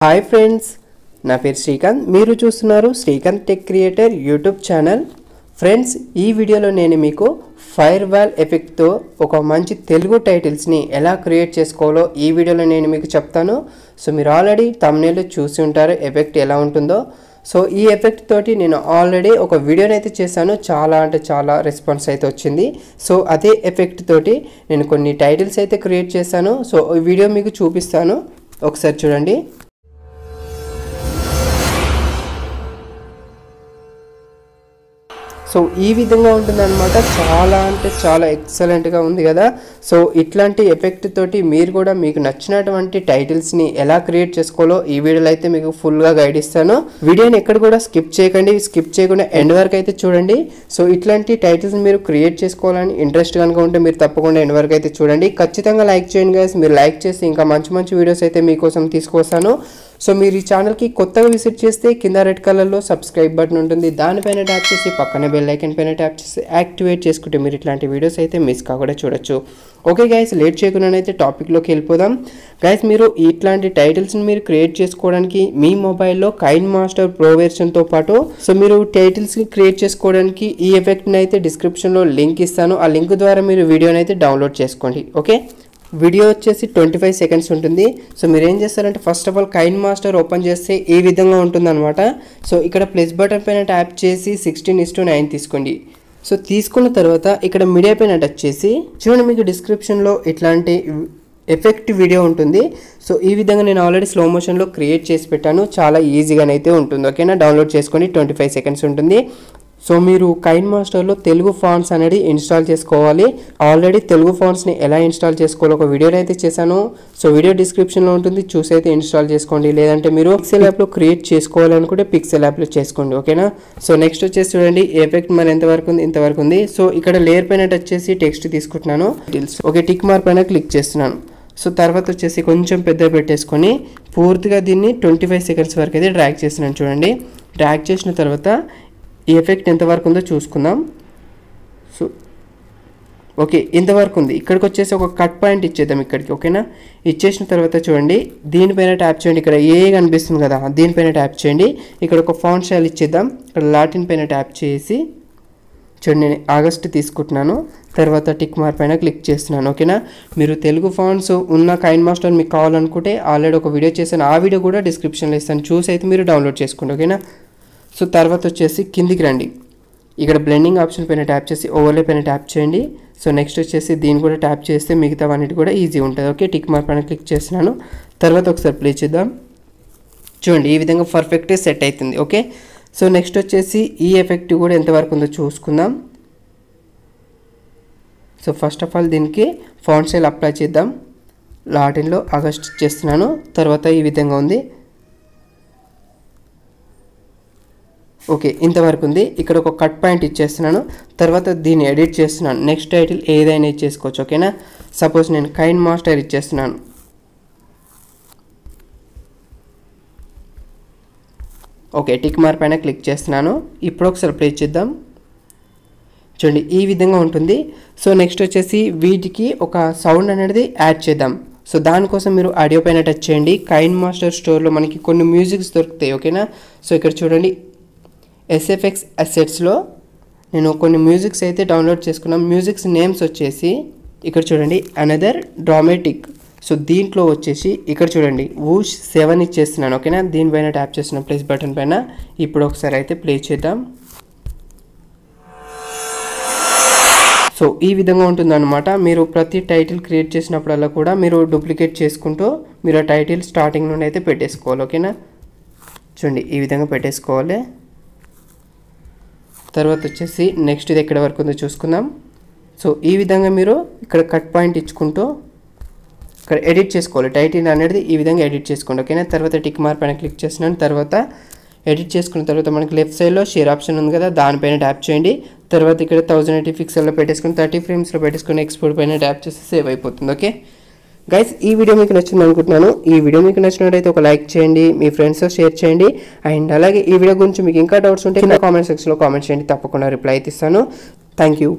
Hi friends, నా పేరు శ్రీకాంత్. మీరు చూస్తున్నారు Srikanth tech creator YouTube channel. Friends, ఈ వీడియోలో నేను మీకు ఫైర్ వాల్ ఎఫెక్ట్తో ఒక మంచి తెలుగు టైటిల్స్ని ఎలా క్రియేట్ చేసుకోవాలో ఈ వీడియోలో నేను మీకు చెప్తాను. సో మీరు ఆల్రెడీ థంబ్నెయిల్లో చూసి ఉంటారు ఎఫెక్ట్ ఎలా ఉంటుందో. సో ఈ ఎఫెక్ట్ తోటి నేను ఆల్రెడీ ఒక వీడియోని అయితే చేశాను. చాలా రెస్పాన్స్ అయితే వచ్చింది. సో అదే ఎఫెక్ట్ తోటి నేను కొన్ని టైటిల్స్ అయితే క్రియేట్ చేశాను. సో ఈ వీడియో మీకు చూపిస్తాను, ఒకసారి చూడండి. సో ఈ విధంగా ఉంటుందన్నమాట. చాలా ఎక్సలెంట్గా ఉంది కదా. సో ఇట్లాంటి ఎఫెక్ట్ తోటి మీరు కూడా మీకు నచ్చినటువంటి టైటిల్స్ని ఎలా క్రియేట్ చేసుకోవాలో ఈ వీడియోలో అయితే మీకు ఫుల్గా గైడ్ ఇస్తాను. వీడియోని ఎక్కడ కూడా స్కిప్ చేయకండి, స్కిప్ చేయకుండా ఎండ్ వరకు అయితే చూడండి. సో ఇట్లాంటి టైటిల్స్ మీరు క్రియేట్ చేసుకోవాలని ఇంట్రెస్ట్ కనుక ఉంటే మీరు తప్పకుండా ఎండ్ వరకు అయితే చూడండి. ఖచ్చితంగా లైక్ చేయండి గైస్. మీరు లైక్ చేసి ఇంకా మంచి వీడియోస్ అయితే మీకోసం తీసుకొస్తాను. సో మీరు ఈ ఛానల్కి కొత్తగా విజిట్ చేస్తే కింద రెడ్ కలర్లో సబ్స్క్రైబ్ బటన్ ఉంటుంది, దానిపైన ట్యాప్ చేసి పక్కనే బెల్ ఐకాన్ పైన ట్యాప్ చేసి యాక్టివేట్ చేసుకుంటే మీరు ఇట్లాంటి వీడియోస్ అయితే మిస్ కాకుండా చూడొచ్చు. ఓకే గైస్, లేట్ చేయకుండా అయితే టాపిక్లోకి వెళ్ళిపోదాం. గైస్, మీరు ఇట్లాంటి టైటిల్స్ని మీరు క్రియేట్ చేసుకోవడానికి మీ మొబైల్లో కైన్ మాస్టర్ ప్రో వెర్షన్తో పాటు సో మీరు టైటిల్స్ని క్రియేట్ చేసుకోవడానికి ఈ ఎఫెక్ట్ని అయితే డిస్క్రిప్షన్లో లింక్ ఇస్తాను. ఆ లింక్ ద్వారా మీరు వీడియోని అయితే డౌన్లోడ్ చేసుకోండి. ఓకే, వీడియో వచ్చేసి 25 సెకండ్స్ ఉంటుంది. సో మీరు ఏం చేస్తారంటే first of all KineMaster open చేస్తే ఈ విధంగా ఉంటుంది అనమాట. సో ఇక్కడ ప్లస్ బటన్ పైన ట్యాప్ చేసి 16:9 తీసుకోండి. సో తీసుకున్న తర్వాత ఇక్కడ మీడియా పైన టచ్ చేసి చూడండి, మీకు డిస్క్రిప్షన్లో ఇట్లాంటి ఎఫెక్ట్ వీడియో ఉంటుంది. సో ఈ విధంగా నేను ఆల్రెడీ స్లో మోషన్లో క్రియేట్ చేసి పెట్టాను. చాలా ఈజీగానైతే ఉంటుంది. ఓకేనా, డౌన్లోడ్ చేసుకోండి. 25 సెకండ్స్ ఉంటుంది. సో మీరు కైన్ మాస్టర్లో తెలుగు ఫాంట్స్ అనేది ఇన్స్టాల్ చేసుకోవాలి. ఆల్రెడీ తెలుగు ఫాంట్స్ని ఎలా ఇన్స్టాల్ చేసుకోవాలో ఒక వీడియోని అయితే చేశాను. సో వీడియో డిస్క్రిప్షన్లో ఉంటుంది, చూసి అయితే ఇన్స్టాల్ చేసుకోండి. లేదంటే మీరు పిక్సెల్ యాప్లో క్రియేట్ చేసుకోవాలనుకుంటే పిక్సెల్ యాప్లో చేసుకోండి. ఓకేనా. సో నెక్స్ట్ వచ్చేసి చూడండి, ఎఫెక్ట్ మరి ఎంతవరకు ఉంది, ఇంతవరకు ఉంది. సో ఇక్కడ లేయర్ పైన టచ్ చేసి టెక్స్ట్ తీసుకుంటున్నాను. ఓకే, టిక్ మార్క్ పైన క్లిక్ చేస్తున్నాను. సో తర్వాత వచ్చేసి కొంచెం పెద్ద పెట్టేసుకొని పూర్తిగా దీన్ని 25 సెకండ్స్ వరకు అయితే డ్రాగ్ చేస్తున్నాను. చూడండి, డ్రాగ్ చేసిన తర్వాత ఈ ఎఫెక్ట్ ఎంతవరకు ఉందో చూసుకుందాం. సో ఓకే, ఇంతవరకు ఉంది. ఇక్కడికి వచ్చేసి ఒక కట్ పాయింట్ ఇచ్చేద్దాం ఇక్కడికి. ఓకేనా, ఇచ్చేసిన తర్వాత చూడండి, దీనిపైన ట్యాప్ చేయండి. ఇక్కడ ఏ కనిపిస్తుంది కదా, దీనిపైన ట్యాప్ చేయండి. ఇక్కడ ఒక ఫాంట్ స్టైల్ ఇచ్చేద్దాం. ఇక్కడ లాటిన్ పైన ట్యాప్ చేసి చూడండి, నేను ఆగస్ట్ తీసుకుంటున్నాను. తర్వాత టిక్ మార్క్ పైన క్లిక్ చేస్తున్నాను. ఓకేనా, మీరు తెలుగు ఫాంట్స్ ఉన్న కైన్ మాస్టర్ మీకు కావాలనుకుంటే ఆల్రెడీ ఒక వీడియో చేశాను. ఆ వీడియో కూడా డిస్క్రిప్షన్లో ఇస్తాను, చూసి అయితే మీరు డౌన్లోడ్ చేసుకోండి. ఓకేనా. సో తర్వాత వచ్చేసి కిందికి రండి. ఇక్కడ బ్లెండింగ్ ఆప్షన్ పైన ట్యాప్ చేసి ఓవర్లే పైన ట్యాప్ చేయండి. సో నెక్స్ట్ వచ్చేసి దీన్ని కూడా ట్యాప్ చేస్తే మిగతా అన్నిటి కూడా ఈజీ ఉంటుంది. ఓకే, టిక్ మార్క్ పైన క్లిక్ చేస్తున్నాను. తర్వాత ఒకసారి ప్లే చేద్దాం. చూడండి, ఈ విధంగా పర్ఫెక్ట్గా సెట్ అవుతుంది. ఓకే, సో నెక్స్ట్ వచ్చేసి ఈ ఎఫెక్ట్ కూడా ఎంతవరకు ఉందో చూసుకుందాం. సో ఫస్ట్ ఆఫ్ ఆల్ దీనికి ఫాంట్ స్టైల్ అప్లై చేద్దాం. లాటిన్లో ఆగస్ట్ చేస్తున్నాను. తర్వాత ఈ విధంగా ఉంది. ఓకే, ఇంతవరకు ఉంది. ఇక్కడ ఒక కట్ పాయింట్ ఇచ్చేస్తున్నాను. తర్వాత దీన్ని ఎడిట్ చేస్తున్నాను. నెక్స్ట్ టైటిల్ ఏదైనా ఇచ్చేసుకోవచ్చు. ఓకేనా, సపోజ్ నేను కైన్ మాస్టర్ ఇచ్చేస్తున్నాను. ఓకే, టిక్ మార్క్ పైన క్లిక్ చేస్తున్నాను. ఇప్పుడు ఒకసారి ప్లే చేద్దాం. చూడండి, ఈ విధంగా ఉంటుంది. సో నెక్స్ట్ వచ్చేసి వీటికి ఒక సౌండ్ అనేది యాడ్ చేద్దాం. సో దానికోసం మీరు ఆడియో పైన టచ్ చేయండి. కైన్ మాస్టర్ స్టోర్లో మనకి కొన్ని మ్యూజిక్స్ దొరుకుతాయి. ఓకేనా, సో ఇక్కడ చూడండి, SFX అసెట్స్లో నేను కొన్ని మ్యూజిక్స్ అయితే డౌన్లోడ్ చేసుకున్నాను. మ్యూజిక్స్ నేమ్స్ వచ్చేసి ఇక్కడ చూడండి, అనదర్ డ్రామాటిక్. సో దీంట్లో వచ్చేసి ఇక్కడ చూడండి, వూష్ 7 ఇచ్చేస్తున్నాను. ఓకేనా, దీనిపైన ట్యాప్ చేస్తున్నాను ప్లస్ బటన్ పైన. ఇప్పుడు ఒకసారి అయితే ప్లే చేద్దాం. సో ఈ విధంగా ఉంటుందన్నమాట. మీరు ప్రతి టైటిల్ క్రియేట్ చేసినప్పుడల్లా కూడా మీరు డూప్లికేట్ చేసుకుంటూ మీరు ఆ టైటిల్ స్టార్టింగ్ నుండి అయితే పెట్టేసుకోవాలి. ఓకేనా, చూడండి, ఈ విధంగా పెట్టేసుకోవాలి. తర్వాత వచ్చేసి నెక్స్ట్ ఇది ఎక్కడ వరకు ఉందో చూసుకుందాం. సో ఈ విధంగా మీరు ఇక్కడ కట్ పాయింట్ ఇచ్చుకుంటూ ఇక్కడ ఎడిట్ చేసుకోవాలి. టైటిల్ అనేది ఈ విధంగా ఎడిట్ చేసుకోండి. ఓకేనా, తర్వాత టిక్ మార్క్ పైన క్లిక్ చేస్తున్నాను. తర్వాత ఎడిట్ చేసుకున్న తర్వాత మనకి లెఫ్ట్ సైడ్లో షేర్ ఆప్షన్ ఉంది కదా, దానిపైన ట్యాప్ చేయండి. తర్వాత ఇక్కడ 1080 పిక్సెల్లో పెట్టేసుకుని 30 ఫ్రేమ్స్లో పెట్టేసుకుని ఎక్స్పోర్ట్ పైన ట్యాప్ చేసి సేవ్ అయిపోతుంది. ఓకే గైస్, ఈ వీడియో మీకు నచ్చింది అనుకుంటున్నాను. ఈ వీడియో మీకు నచ్చినట్లయితే ఒక లైక్ చేయండి, మీ ఫ్రెండ్స్తో షేర్ చేయండి. అండ్ అలాగే ఈ వీడియో గురించి మీకు ఇంకా డౌట్స్ ఉంటే కింద కామెంట్ సెక్షన్లో కామెంట్ చేయండి, తప్పకుండా రిప్లై అయితే ఇస్తాను. Thank you.